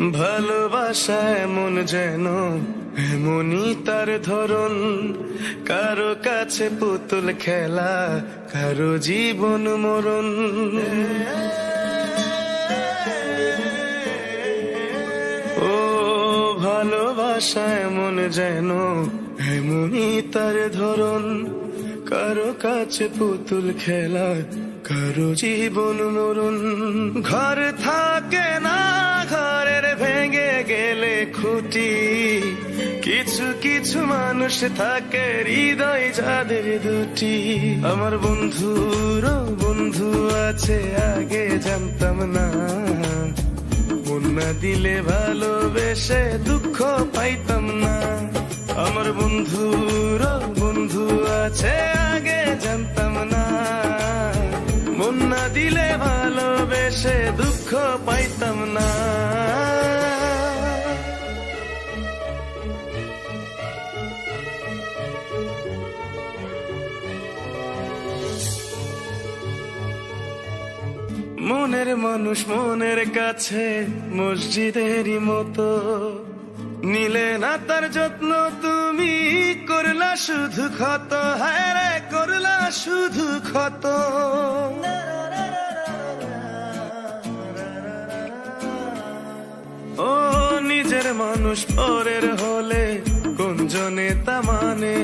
ভালোবাসা এমন যেন এমনই তার ধরন, কারো কাছে পুতুল খেলা, কারো জীবন মরণ। ও ভালোবাসা এমন যেন এমনই তার ধরন, কারো কাছে পুতুল খেলা, কারো জীবন মরণ। ঘর থাকে না, ঘরের ভেঙে গেলে খুঁটি, কিছু কিছু মানুষ থাকে হৃদয় যাদের দুটি। আমার বন্ধুর বন্ধু আছে আগে জানতাম না, মন না দিলে ভালোবেসে দুঃখ পাইতাম না। আমার বন্ধুর বন্ধু আছে আগে জানতাম না, মন না দিলে ভালোবেসে দুঃখ পাইতাম না। মনের মানুষ মনের কাছে মসজিদেরই মতো, নিলে না তার যত্ন তুমি, করলা শুধু ক্ষত, হায় রে করলা শুধু ক্ষত। ও নিজের মানুষ পরের হলে কোন জনে তা মানে,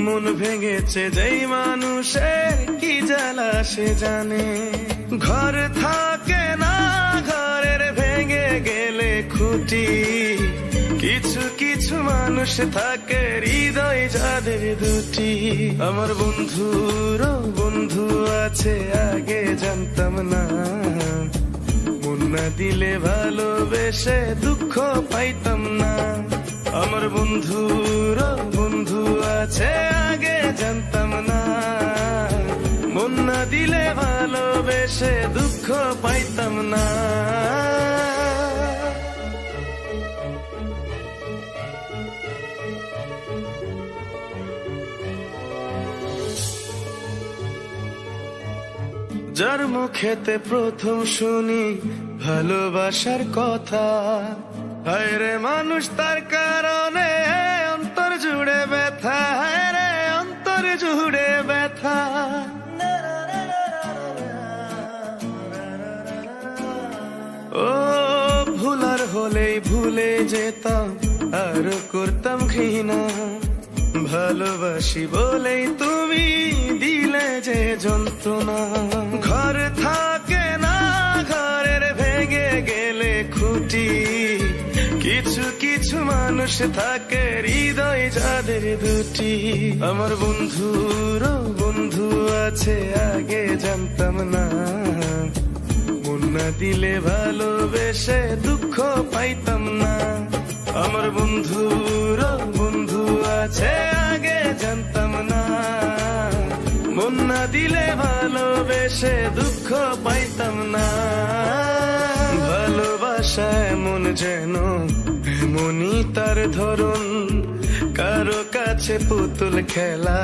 মন ভেঙেছে যেই মানুষের কি জ্বালা সে জানে। ঘর থাকে না, ঘরের ভেঙে গেলে খুঁটি, কিছু কিছু মানুষ থাকে হৃদয় যাদের দুটি। আমার বন্ধুর বন্ধু আছে আগে জানতাম না, মন না দিলে ভালোবেসে দুঃখ পাইতাম না। আমার বন্ধুর বন্ধু আছে আগে জানতাম না, মন না দিলে ভালোবেসে দুঃখ পাইতাম না। যার মুখেতে প্রথম শুনি ভালোবাসার কথা, হায় রে মানুষ তার কারণে অন্তর জুড়ে ব্যথা, হায় রে অন্তর জুড়ে ব্যথা। ও ভুলার হলেই ভুলে যেতাম, আর করতাম ঘৃণা, ভালোবাসি বলেই তুমি দিলে যে যন্ত্রণা। ঘর থাকে না, ঘরের ভেঙে গেলে খুঁটি, কিছু কিছু মানুষ থাকে হৃদয় যাদের দুটি। আমার বন্ধুর বন্ধু আছে আগে জানতাম না, মন না দিলে ভালোবেসে দুঃখ পাইতাম না। আমার বন্ধুর বন্ধু আছে আগে জানতাম না, মন না দিলে ভালোবেসে দুঃখ পাইতাম না। ভালোবাসা এমন যেন এমনই তার ধরন, কারো কাছে পুতুল খেলা,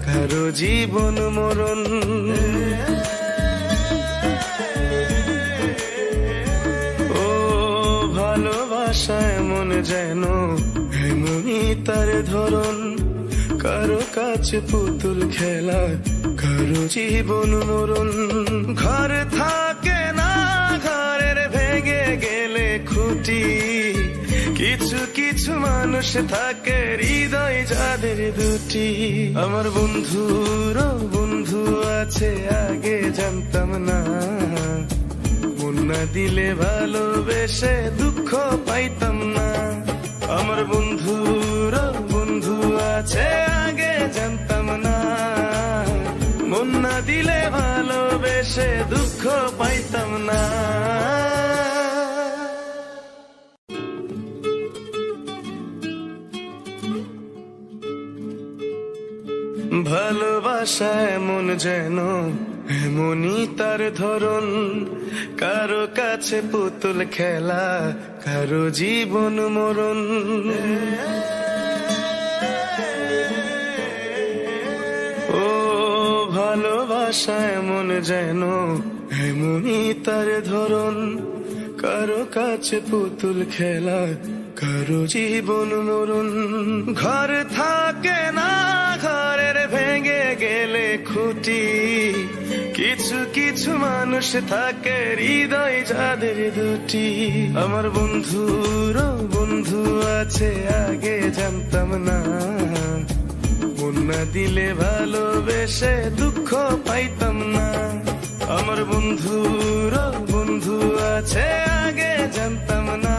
কারো জীবন মরণ। ও ভালোবাসা এমন যেন এমনই তার ধরন, কারো কাছে পুতুল খেলা, কারো জীবন মরণ। ঘর থাকে না, ঘরের ভেঙে গেলে খুঁটি, কিছু কিছু মানুষ থাকে হৃদয় যাদের দুটি। আমার বন্ধুর বন্ধু আছে আগে জানতাম না, মন না দিলে ভালোবেসে দুঃখ পাইতাম না। আমার বন্ধুর বন্ধু আছে আগে জানতাম না, মন না দিলে ভালোবেসে দুঃখ পাইতাম না। ভালোবাসা এমন যেন এমনই তার ধরন, কারো কাছে পুতুল খেলা, কারো জীবন মরণ। ও ভালোবাসা এমন যেন এমনই তার ধরন, কারো কাছে পুতুল খেলা, কারো জীবন মরণ। ঘর থাকে না, ঘরের ভেঙে গেলে খুঁটি, কিছু কিছু মানুষ থাকে হৃদয় যাদের দুটি। আমার বন্ধুরও বন্ধু আছে, আগে জানতাম না, মন না দিলে ভালোবেসে দুঃখ পাইতাম না। আমার বন্ধুরও বন্ধু আছে, আগে জানতাম না,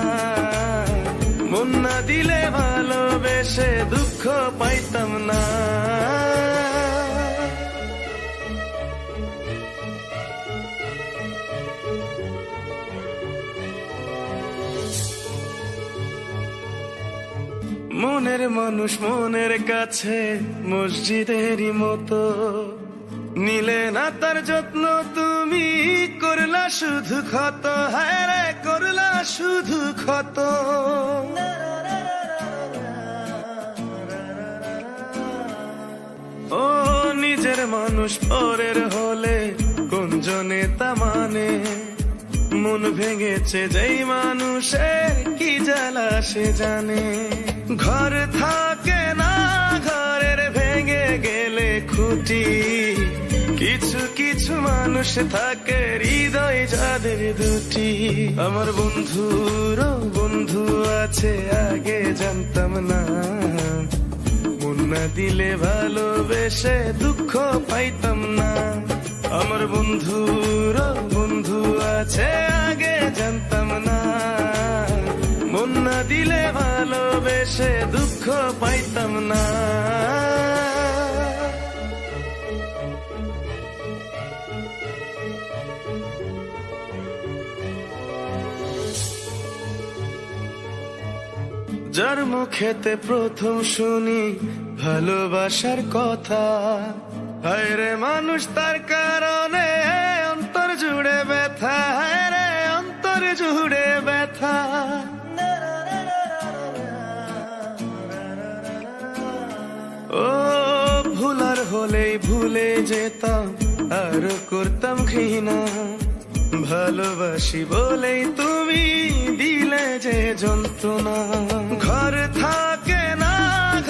মন না দিলে ভালোবেসে দুঃখ পাইতাম না। মনের মানুষ মনের কাছে মসজিদেরই মতো, নিলে না তার যত্ন তুমি, করলা শুধু ক্ষত, হায় রে করলা শুধু ক্ষত। ও নিজের মানুষ পরের হলে কোন জনে তা মানে, মন ভেঙেছে যেই মানুষের কি জ্বালা সে জানে। ঘর থাকে না, ঘরের ভেঙে গেলে খুঁটি, কিছু কিছু মানুষ থাকে হৃদয় যাদের দুটি। আমার বন্ধুরও বন্ধু আছে, আগে জানতাম না, মন না দিলে ভালোবেসে দুঃখ পাইতাম না। আমার বন্ধুরও বন্ধু আছে, আগে জানতাম না, মন না দিলে ভালোবেসে দুঃখ পাইতাম না। যার মুখেতে প্রথম শুনি ভালোবাসার কথা, হায় রে মানুষ তার কারণে অন্তর জুড়ে ব্যথা, হায় রে অন্তর জুড়ে ব্যথা। ও ভুলার হলেই ভুলে যেতাম, আর করতাম ঘৃণা, ভালোবাসি বলেই তুমি দিলে যে যন্ত্রণা। ঘর থাকে না,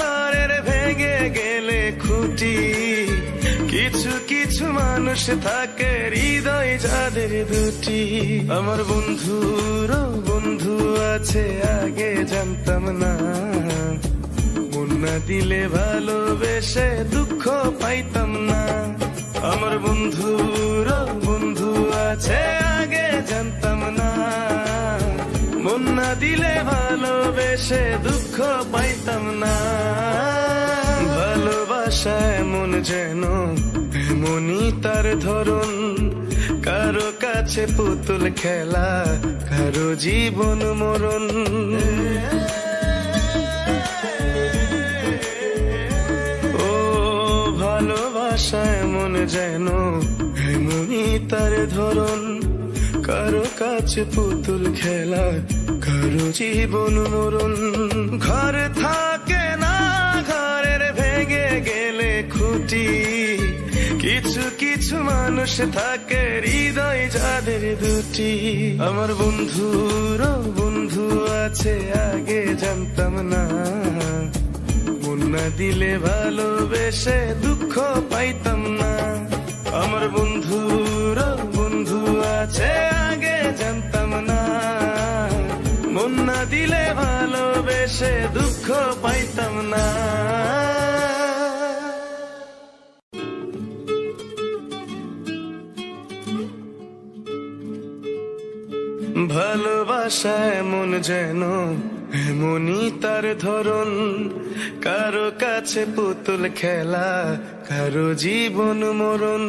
ঘরের ভেঙে গেলে খুঁটি, কিছু কিছু মানুষ থাকে হৃদয় যাদের দুটি। আমার বন্ধুরও বন্ধু আছে, আগে জানতাম না, মন না দিলে ভালোবেসে দুঃখ পাইতাম না। আমার বন্ধুরও বন্ধু আছে, আগে জানতাম না, মন না দিলে ভালোবেসে দুঃখ পাইতাম না। ভালোবাসা এমন যেন এমনই তার ধরন, কারো কাছে পুতুল খেলা, কারো জীবন মরণ। ও ভালোবাসা এমন যেন এমনই তার ধরন, কারো কাছে পুতুল খেলা, কারো জীবন মরণ। ঘর থাকে না, ঘরের ভেঙে গেলে খুঁটি, কিছু কিছু মানুষ থাকে হৃদয় যাদের দুটি। আমার বন্ধুরও বন্ধু আছে, আগে জানতাম না, মন না দিলে ভালোবেসে দুঃখ পাইতাম না। আমার বন্ধুরও বন্ধু আছে, আগে জানতাম না, মন না দিলে ভালোবেসে দুঃখ পাইতাম না। ভালোবাসা এমন যেন এমনই তার ধরন, কারো কাছে পুতুল খেলা, কারো জীবন মরণ।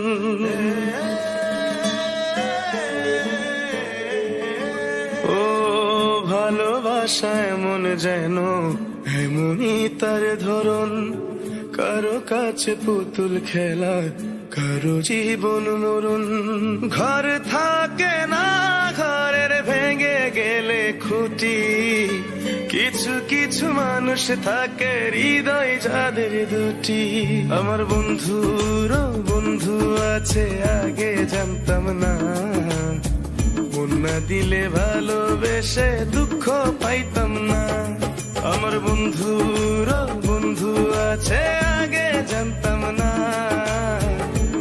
ও ভালোবাসা এমন যেন এমনই তার ধরন, কারো কাছে পুতুল খেলা, কারো জীবন মরণ। ঘর থাকে না, ঘরের ভেঙে গেলে খুঁটি, কিছু কিছু মানুষ থাকে হৃদয় যাদের দুটি। আমার বন্ধুরও বন্ধু আছে, আগে জানতাম না, মন না দিলে ভালোবেসে দুঃখ পাইতাম না। আমার বন্ধুর বন্ধু আছে আগে জানতাম না,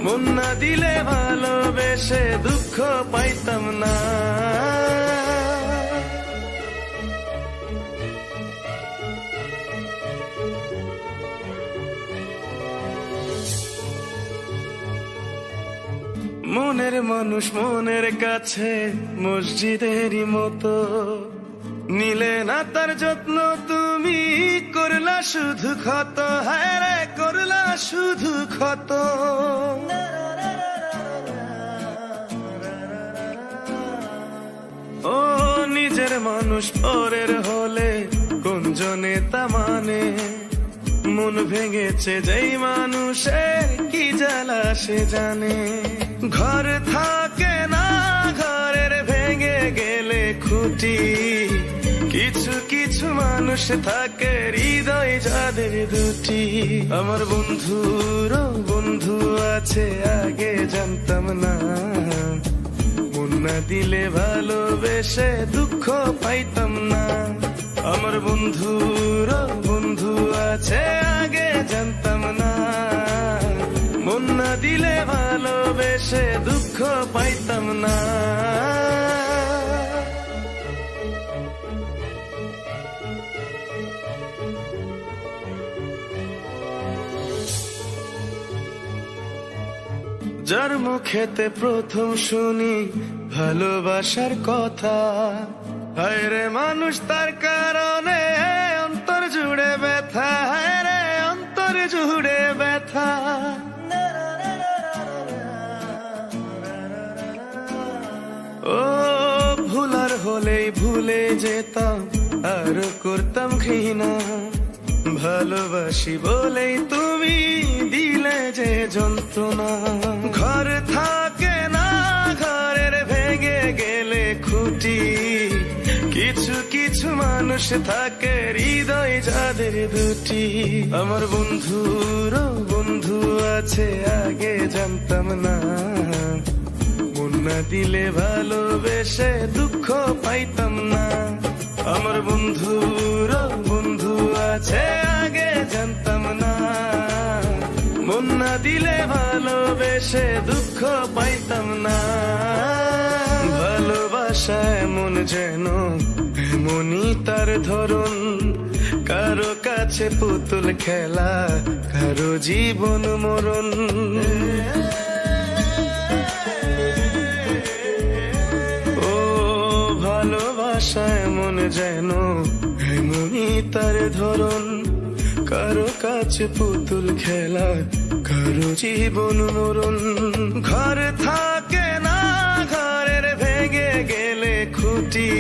মন না দিলে ভালোবেসে দুঃখ পাইতাম না। মনের মানুষ মনের কাছে মসজিদেরই মতো, নিলে না তার যত্ন তুমি করলা শুধু ক্ষত, হায় রে করলা শুধু ক্ষত। ও নিজের মানুষ পরের হলে কোন জনে তা মানে, মন ভেঙেছে যেই মানুষের কি জ্বালা সে জানে। ঘর থাকে না ঘরের ভেঙে গেলে খুঁটি, কিছু কিছু মানুষ থাকে হৃদয় যাদের দুটি। আমার বন্ধুর বন্ধু আছে আগে জানতাম না, মন না দিলে ভালোবেসে দুঃখ পাইতাম না। আমার বন্ধুর বন্ধু আছে আগে জানতাম না, মন না দিলে ভালোবেসে দুঃখ পাইতাম না। যার মুখেতে প্রথম শুনি ভালোবাসার কথা, হায় রে মানুষ তার কারণে অন্তর জুড়ে ব্যথা, হায় রে অন্তর জুড়ে ব্যথা। ও ভুলার হলেই ভুলে যেতাম আর করতাম ঘৃণা, ভালোবাসি বলেই তুমি দিলে যে যন্ত্রণা। ঘর থাকে না ঘরের ভেঙে গেলে খুঁটি, কিছু কিছু মানুষ থাকে হৃদয় যাদের দুটি। আমার বন্ধুর বন্ধু আছে আগে জানতাম না, মন না দিলে ভালোবেসে দুঃখ পাইতাম না। আমার বন্ধুর বন্ধু আছে আগে জানতাম না, মন না দিলে ভালোবেসে দুঃখ পাইতাম না। ভালোবাসা এমন যেন এমনই তার ধরন, কারো কাছে পুতুল খেলা কারো জীবন মরণ। ও ভালোবাসা এমন যেন এমনই তার ধরন, কারো কাছে পুতুল খেলা কারো জীবন মরণ। ঘর থাকে না ঘরের ভেঙে গেলে খুঁটি,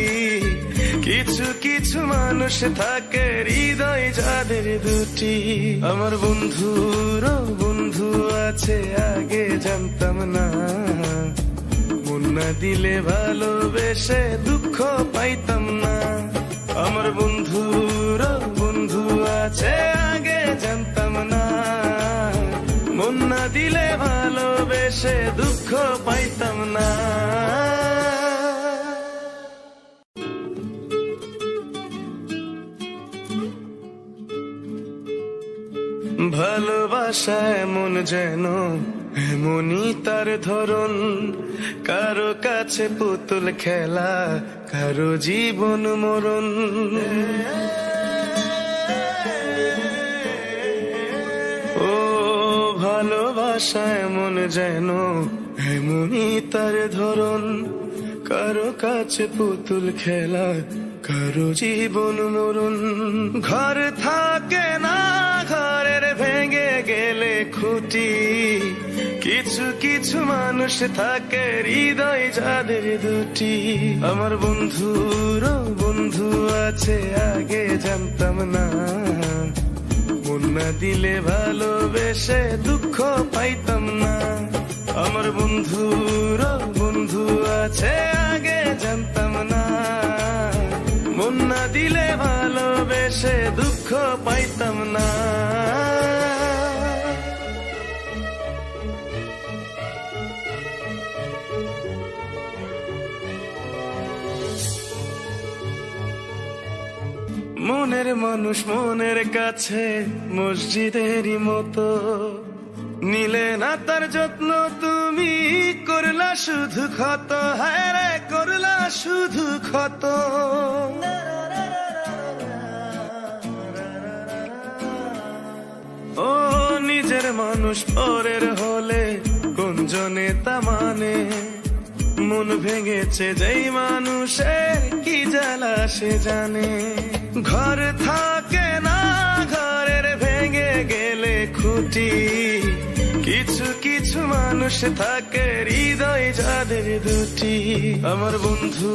কিছু কিছু মানুষ থাকে হৃদয় যাদের দুটি। আমার বন্ধুর বন্ধু আছে আগে জানতাম না, মন না দিলে ভালোবেসে দুঃখ পাইতাম না। আমার বন্ধুর বন্ধু আছে আগে জানতাম না, মন না দিলে ভালোবেসে দুঃখ পাইতাম না। ভালোবাসা এমন যেন এমনই তার ধরন, কারো কাছে পুতুল খেলা কারো জীবন মরণ। ও ভালোবাসা এমন যেন এমনই তার ধরন, কারো কাছে পুতুল খেলা কারো জীবন মরণ। ঘর থাকে না ঘরের ভেঙে গেলে খুঁটি, কিছু কিছু মানুষ থাকে হৃদয় যাদের দুটি। আমার বন্ধুর বন্ধু আছে আগে জানতাম না, মন না দিলে ভালোবেসে দুঃখ পাইতাম না। আমার বন্ধুর বন্ধু আছে আগে জানতাম না, মন না দিলে ভালোবেসে দুঃখ পাইতাম না। মনের মানুষ মনের কাছে মসজিদেরই মতো, নিলে না তার যত্ন তুমি, করলা শুধু ক্ষত, হায় রে করলা শুধু ক্ষত। ও নিজের মানুষ পরের হলে কোন জনে তা মানে, মন ভেঙেছে যেই মানুষের কি জ্বালা সে জানে। ঘর থাকে না ঘরের ভেঙে গেলে খুঁটি, কিছু কিছু মানুষ থাকে হৃদয় যাদের দুটি। আমার বন্ধু